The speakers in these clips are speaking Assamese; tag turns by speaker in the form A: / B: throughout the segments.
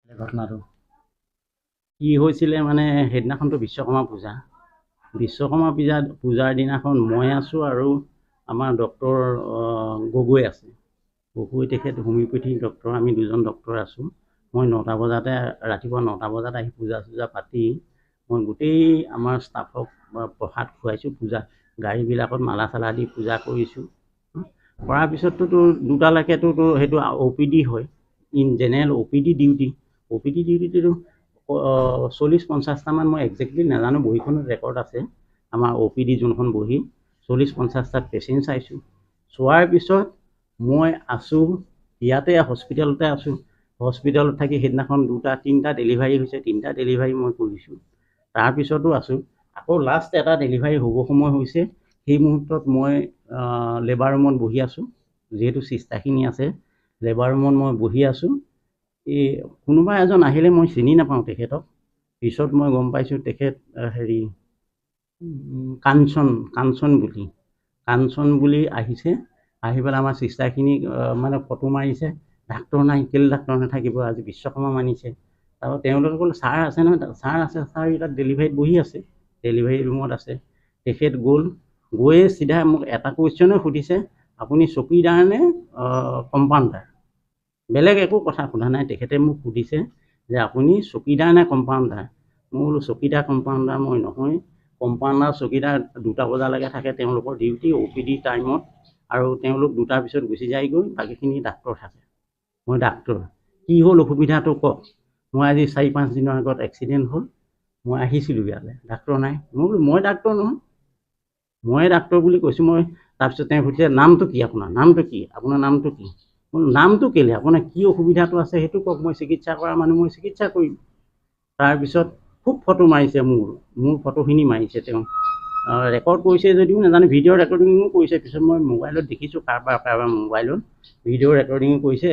A: ঘটনাটো কি হৈছিলে মানে সেইদিনাখনতো বিশ্বকৰ্মা পূজাৰ দিনাখন মই আছোঁ আৰু আমাৰ ডক্টৰ গগৈ আছে। গগৈ তেখেত হোমিঅ'পেথিক ডক্টৰ, আমি দুজন ডক্টৰ আছোঁ। মই ৰাতিপুৱা 9টা বজাত আহি পূজা পাতি মই গোটেই আমাৰ ষ্টাফক প্ৰসাদ খুৱাইছোঁ। গাড়ীবিলাকত মালা চালা দি পূজা কৰিছোঁ। কৰাৰ পিছততো 2টালৈকেতো সেইটো OPD হয়, জেনেৰেল OPD ডিউটি। OPD ডিউটিটো 40-50টামান, মই একজেক্টলি নাজানো, বহীখনত ৰেকৰ্ড আছে আমাৰ OPD যোনখন বহী। 40-50টা পেচেণ্ট চাইছোঁ। চোৱাৰ পিছত মই আছোঁ ইয়াতে, হস্পিটেলতে আছোঁ। হস্পিটেলত থাকি সেইদিনাখন 2-3টা ডেলিভাৰী হৈছে, 3টা ডেলিভাৰী মই কৰিছোঁ। তাৰপিছতো আছোঁ। আকৌ লাষ্ট এটা ডেলিভাৰী হ'ব সময় হৈছে, সেই মুহূৰ্তত মই লেবাৰ ৰুমত বহি আছোঁ। যিহেতু চিষ্টাৰখিনি আছে, লেবাৰ ৰুমত মই বহি আছোঁ। এই কোনোবা এজন আহিলে, মই চিনি নাপাওঁ তেখেতক। পিছত মই গম পাইছোঁ তেখেত কাঞ্চন বুলি আহিছে। আহি পেলাই আমাৰ চিষ্টাৰখিনিক মানে ফটো মাৰিছে। ডাক্তৰ নাই, কেলৈ ডাক্তৰ নাথাকিব, আজি বিশ্বকৰ্মা মানিছে। তাৰপৰা তেওঁলোকে ক'লে ছাৰ আছে নহয়, ছাৰ আছে, ছাৰ ইয়াত ডেলিভাৰীত বহি আছে, ডেলিভাৰী ৰুমত আছে। তেখেত গৈয়ে চিধা মোক এটা কুৱেশ্যনে সুধিছে, আপুনি চকীদাৰ নে কম্পাউণ্ডাৰ? বেলেগ একো কথা সোধা নাই। তেখেতে মোক সুধিছে যে আপুনি চকীদাৰ নে কম্পাউণ্ডাৰ? মই বোলো চকীদাৰ কম্পাউণ্ডাৰ মই নহয়। কম্পাউণ্ডাৰ চকীদাৰ 2টা বজালৈকে থাকে তেওঁলোকৰ ডিউটি OPD টাইমত, আৰু তেওঁলোক 2টাৰ পিছত গুচি যায়গৈ। বাকীখিনি ডাক্তৰ থাকে। মই ডাক্তৰ। কি হ'ল অসুবিধাটো কওক? মই আজি 4-5 দিনৰ আগত এক্সিডেণ্ট হ'ল, মই আহিছিলোঁ ইয়ালৈ, ডাক্তৰ নাই। মই বোলো মই ডাক্তৰ নহয়, মই ডাক্তৰ বুলি কৈছোঁ মই। তাৰপিছত তেওঁ সুধিছে নামটো কি আপোনাৰ? নামটো কি? আপোনাৰ নামটো কি? মই নামটো কেলৈ? আপোনাৰ কি অসুবিধাটো আছে সেইটো কওক, মই চিকিৎসা কৰা মানুহ, মই চিকিৎসা কৰিম। তাৰপিছত খুব ফটো মাৰিছে, মোৰ ফটোখিনি মাৰিছে। তেওঁ ৰেকৰ্ড কৰিছে যদিও নাজানো, ভিডিঅ' ৰেকৰ্ডিঙো কৰিছে। পিছত মই মোবাইলত দেখিছোঁ কাৰোবাৰ মোবাইলত ভিডিঅ' ৰেকৰ্ডিঙো কৰিছে।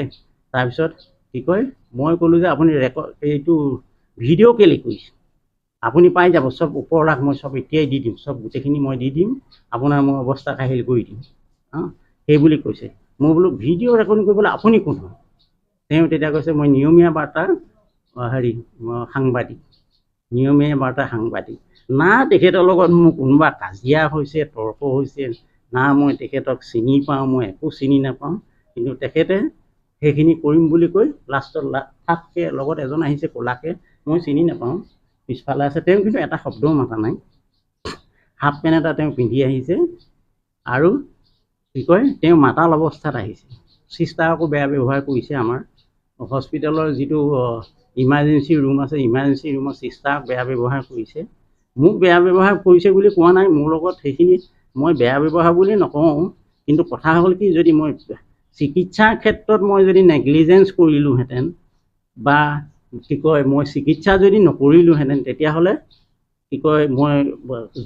A: তাৰপিছত কি কয়, মই ক'লোঁ যে আপুনি এইটো ভিডিঅ' কেলৈ কৰিছে? আপুনি পাই যাব, চব ওপৰ ৰাখ, মই চব এতিয়াই দি দিম, চব গোটেইখিনি মই দি দিম, আপোনাৰ মই অৱস্থা কাহিল কৰি দিম, সেই বুলি কৈছে। মই বোলো ভিডিঅ' ৰেকৰ্ডিং কৰিবলৈ আপুনি কোন হয়? তেওঁ তেতিয়া কৈছে মই নিয়মীয়া বাৰ্তাৰ সাংবাদিক। না তেখেতৰ লগত মোৰ কোনোবা কাজিয়া হৈছে, তৰ্ক হৈছে, না মই তেখেতক চিনি পাওঁ, মই একো চিনি নাপাওঁ। কিন্তু তেখেতে সেইখিনি কৰিম বুলি কৈ লাষ্টত থাককে লগত এজন আহিছে ক'লাকে, মই চিনি নাপাওঁ, পিছফালে আছে। তেওঁ কিন্তু এটা শব্দও মাতা নাই। হাফ পেণ্ট এটা তেওঁ পিন্ধি আহিছে, আৰু কি কয়, তেওঁ মাতাল অৱস্থাত আহিছে। চিষ্টাৰকো বেয়া ব্যৱহাৰ কৰিছে। আমাৰ হস্পিটেলৰ যিটো ইমাৰ্জেঞ্চি ৰুম আছে, ইমাৰ্জেঞ্চি ৰুমত চিষ্টাৰক বেয়া ব্যৱহাৰ কৰিছে। মোক বেয়া ব্যৱহাৰ কৰিছে বুলি কোৱা নাই, মোৰ লগত সেইখিনি মই বেয়া ব্যৱহাৰ বুলি নকওঁ। কিন্তু কথা হ'ল কি, যদি মই চিকিৎসাৰ ক্ষেত্ৰত মই যদি নেগলিজেঞ্চ কৰিলোঁহেঁতেন, বা কি কয় মই চিকিৎসা যদি নকৰিলোঁহেঁতেন, তেতিয়াহ'লে কি কয় মই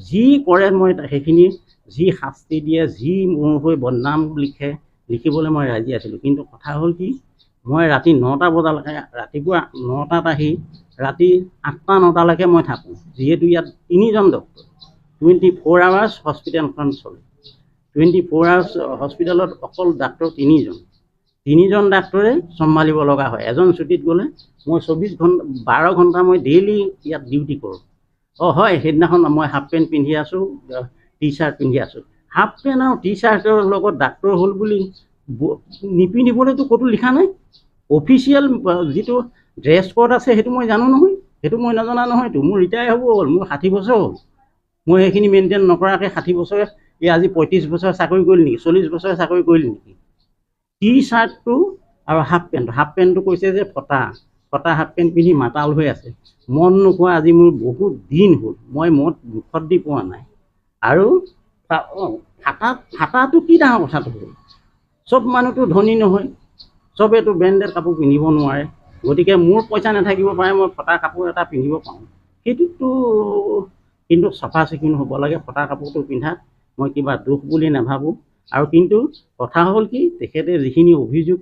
A: যি কৰে মই সেইখিনি, যি শাস্তি দিয়ে, যি মোৰ হৈ বদনাম লিখিবলৈ মই ৰাজি আছিলোঁ। কিন্তু কথা হ'ল কি, মই ৰাতি 9টা বজালৈকে, ৰাতিপুৱা 9টাত আহি ৰাতি 8টা-9টালৈকে মই থাকোঁ। যিহেতু ইয়াত 3জন ডক্টৰ, 24 আৱাৰ্ছ হস্পিটেলখন চলে। 24 আৱাৰ্ছ হস্পিটেলত অকল ডাক্তৰ 3জন ডাক্তৰে চম্ভালিব লগা হয়। এজন ছুটীত গ'লে মই 12 ঘণ্টা মই ডেইলি ইয়াত ডিউটি কৰোঁ। হয়, সেইদিনাখন মই হাফ পেণ্ট পিন্ধি আছোঁ, টি-চাৰ্ট পিন্ধি আছোঁ। হাফ পেণ্ট আৰু টি-চাৰ্টৰ লগত ডাক্তৰ হ'ল বুলি নিপিন্ধিবলৈতো ক'তো লিখা নাই। অফিচিয়েল যিটো ড্ৰেছ কোড আছে সেইটো মই জানো নহয়, সেইটো মই নজনা নহয়তো। মোৰ ৰিটায়াৰ হ'ব হ'ল, মোৰ 60 বছৰ হ'ল। মই সেইখিনি মেইনটেইন নকৰাকৈ 60 বছৰ, আজি 35 বছৰ চাকৰি কৰিল নেকি, 40 বছৰ চাকৰি কৰিল নেকি? টি-চাৰ্টটো আৰু হাফ পেণ্টটো কৈছে যে ফটা হাফ পেণ্ট পিন্ধি মাতাল হৈ আছে। মন নোকোৱা আজি মোৰ বহুত দিন হ'ল, মই মদ মুখত দি পোৱা নাই। আৰু ফাটাটো কি ডাঙৰ কথাটো হ'ল? চব মানুহটো ধনী নহয়, চবেতো ব্ৰেণ্ডেড কাপোৰ পিন্ধিব নোৱাৰে। গতিকে মোৰ পইচা নাথাকিব পাৰে, মই ফটা কাপোৰ এটা পিন্ধিব পাৰোঁ। সেইটোতো কিন্তু চাফা চিকুণ হ'ব লাগে। ফটা কাপোৰটো পিন্ধাত মই কিবা দোষ বুলি নাভাবোঁ। আৰু কিন্তু কথা হ'ল কি, তেখেতে যিখিনি অভিযোগ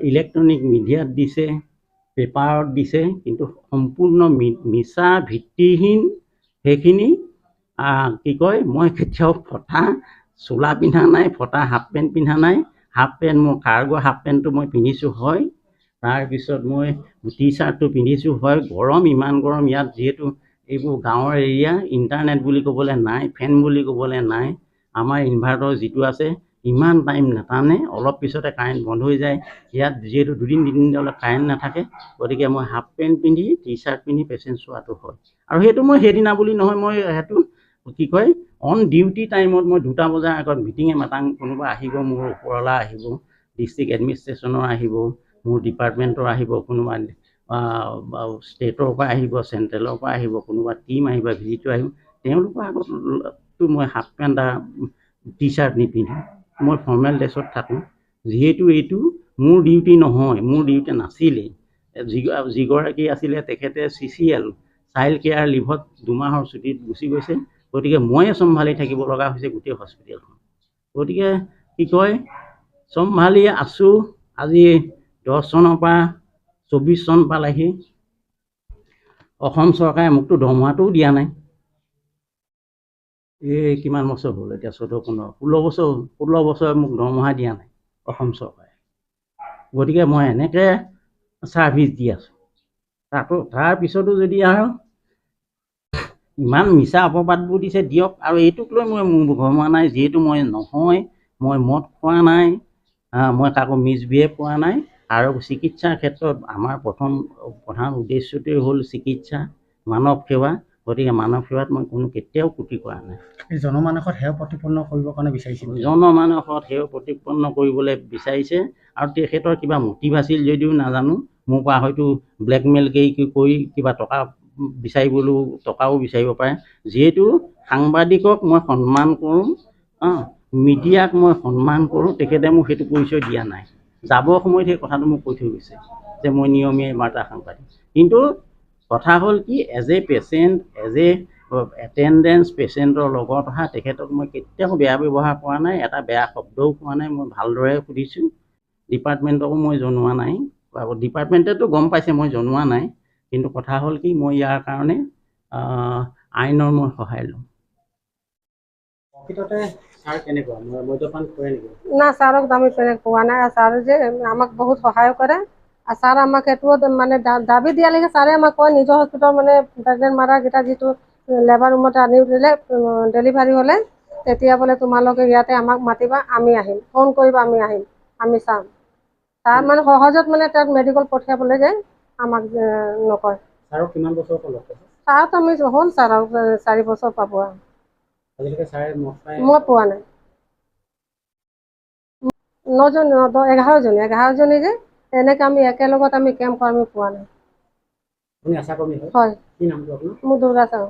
A: ইলেক্ট্ৰনিক মিডিয়াত দিছে, পেপাৰত দিছে, কিন্তু সম্পূৰ্ণ মিছা, ভিত্তিহীন। সেইখিনি কি কয়, মই কেতিয়াও ফটা চোলা পিন্ধা নাই, ফটা হাফ পেণ্ট পিন্ধা নাই। হাফ পেণ্ট মোৰ কাৰ্গো হাফ পেণ্টটো মই পিন্ধিছোঁ হয়, তাৰপিছত মই টি চাৰ্টটো পিন্ধিছোঁ, হয় গৰম, ইমান গৰম ইয়াত, যিহেতু এইবোৰ গাঁৱৰ এৰিয়া, ইণ্টাৰনেট বুলি ক'বলৈ নাই, ফেন বুলি ক'বলৈ নাই। আমাৰ ইনভাৰ্টাৰ যিটো আছে ইমান টাইম নাটানে, অলপ পিছতে কাৰেণ্ট বন্ধ হৈ যায়। ইয়াত যিহেতু 2 দিন 3 দিনলৈ কাৰেণ্ট নাথাকে, গতিকে মই হাফ পেণ্ট পিন্ধি টি চাৰ্ট পিন্ধি পেচেণ্ট চোৱাটো হয়। আৰু সেইটো মই সেইদিনা বুলি নহয়, মই সেইটো কি কয় অন ডিউটি টাইমত মই 2টা বজাৰ আগত মিটিঙে মাতাং, কোনোবা আহিব, মোৰ ওপৰৱালা আহিব, ডিষ্ট্ৰিক্ট এডমিনিষ্ট্ৰেশ্যনৰ আহিব, মোৰ ডিপাৰ্টমেণ্টৰ আহিব, কোনোবা ষ্টেটৰ পৰা আহিব, চেণ্ট্ৰেলৰ পৰা আহিব, কোনোবা টীম আহিব, ভিজিটৰ আহিব। তেওঁলোকৰ আগতো মই হাফ পেণ্ট টি চাৰ্ট নিপিন্ধোঁ, মই ফৰ্মেল ড্ৰেছত থাকোঁ। যিহেতু এইটো মোৰ ডিউটি নহয়, মোৰ ডিউটি নাছিলেই। যিগৰাকী আছিলে তেখেতে CCL চাইল্ড কেয়াৰ লিভত 2 মাহৰ ছুটীত গুচি গৈছে, গতিকে ময়ে চম্ভালি থাকিব লগা হৈছে গোটেই হস্পিটেলখন। গতিকে কি কয় চম্ভালি আছোঁ। আজি 10 চনৰ পৰা 24 চন পালেহি। অসম চৰকাৰে মোকতো দৰমহাটোও দিয়া নাই। এই কিমান বছৰ হ'ল এতিয়া, 14, 15, 16 বছৰ হ'ল। 16 বছৰে মোক দৰমহা দিয়া নাই অসম চৰকাৰে। গতিকে মই এনেকৈ ছাৰ্ভিচ দি আছোঁ। তাৰপিছতো যদি আৰু ইমান মিছা অপবাদবোৰ দিছে, দিয়ক। আৰু এইটোক লৈ মই ভমা নাই, যিহেতু মই নহয়, মই মদ খোৱা নাই, মই কাকো মিছবিহেভ কৰা নাই। আৰু চিকিৎসাৰ ক্ষেত্ৰত আমাৰ প্ৰধান উদ্দেশ্যটোৱেই হ'ল চিকিৎসা, মানৱ সেৱা। গতিকে মানৱ সেৱাত মই কেতিয়াও ক্ৰুটি কৰা নাই।
B: জনমানসত সেৱা প্ৰতিপন্ন কৰিবৰ কাৰণে বিচাৰিছিল।
A: জনমানসত সেৱা প্ৰতিপন্ন কৰিবলৈ বিচাৰিছে, আৰু তেখেতৰ কিবা মটিভ আছিল যদিও নাজানো। মোৰ পৰা হয়তো ব্লেকমেইল কৰি কিবা টকা বিচাৰিবলৈও টকাও বিচাৰিব পাৰে। যিহেতু সাংবাদিকক মই সন্মান কৰোঁ, মিডিয়াক মই সন্মান কৰোঁ, তেখেতে মোক সেইটো পৰিচয় দিয়া নাই। যাবৰ সময়ত সেই কথাটো মোক কৈ থৈ গৈছে যে মই নিয়মীয়া বাৰ্তা সাংবাদিক। কিন্তু কথা হ'ল কি, as a patient, as a attendance পেচেণ্টৰ লগত অহা তেখেতক মই কেতিয়াও বেয়া ব্যৱহাৰ কৰা নাই, এটা বেয়া শব্দও কোৱা নাই। মই ভালদৰে সুধিছোঁ, ডিপাৰ্টমেণ্টকো মই জনোৱা নাই। ডিপাৰ্টমেণ্টেতো গম পাইছে মই জনোৱা নাই। কিন্তু কথা হ'ল কি, মই ইয়াৰ কাৰণে আইনৰ মই সহায় ল'ম।
B: প্ৰকৃততে ছাৰ কেনেকুৱা, মদ্যপান কৰে নেকি?
C: না, ছাৰক আমি পোৱা নাই। ছাৰ যে আমাক বহুত সহায় কৰে। আৰু ছাৰ আমাক এইটোও মানে দাবী দিয়ালৈকে ছাৰে আমাক কয়, নিজৰ হস্পিটেল মানে প্ৰেগনেণ্ট মাদাৰকেইটা যিটো লেবাৰ ৰুমতে আনি দিলে, ডেলিভাৰী হ'লে তেতিয়া বোলে তোমালোকে ইয়াতে আমাক মাতিবা, আমি আহিম, ফোন কৰিবা, আমি আহিম, আমি চাম। ছাৰ মানে সহজত মানে তাক মেডিকেল পঠিয়াবলৈ যে আমাক নকয়।
B: ছাৰক কিমান বছৰ হ'ল?
C: ছাৰক আমি হ'ল ছাৰ 4 বছৰ পাব আৰু।
B: আজিলৈকে ছাৰে
C: মই পোৱা নাই। 9জনী, 11জনী যে এনেকৈ আমি একেলগত আমি কেম্প আমি পোৱা নাই।
B: আশা কৰ্মী হয়?
C: হয়।
B: কি নামটো আপোনাৰ?
C: মোৰ দুৰ্গা ছাৰ।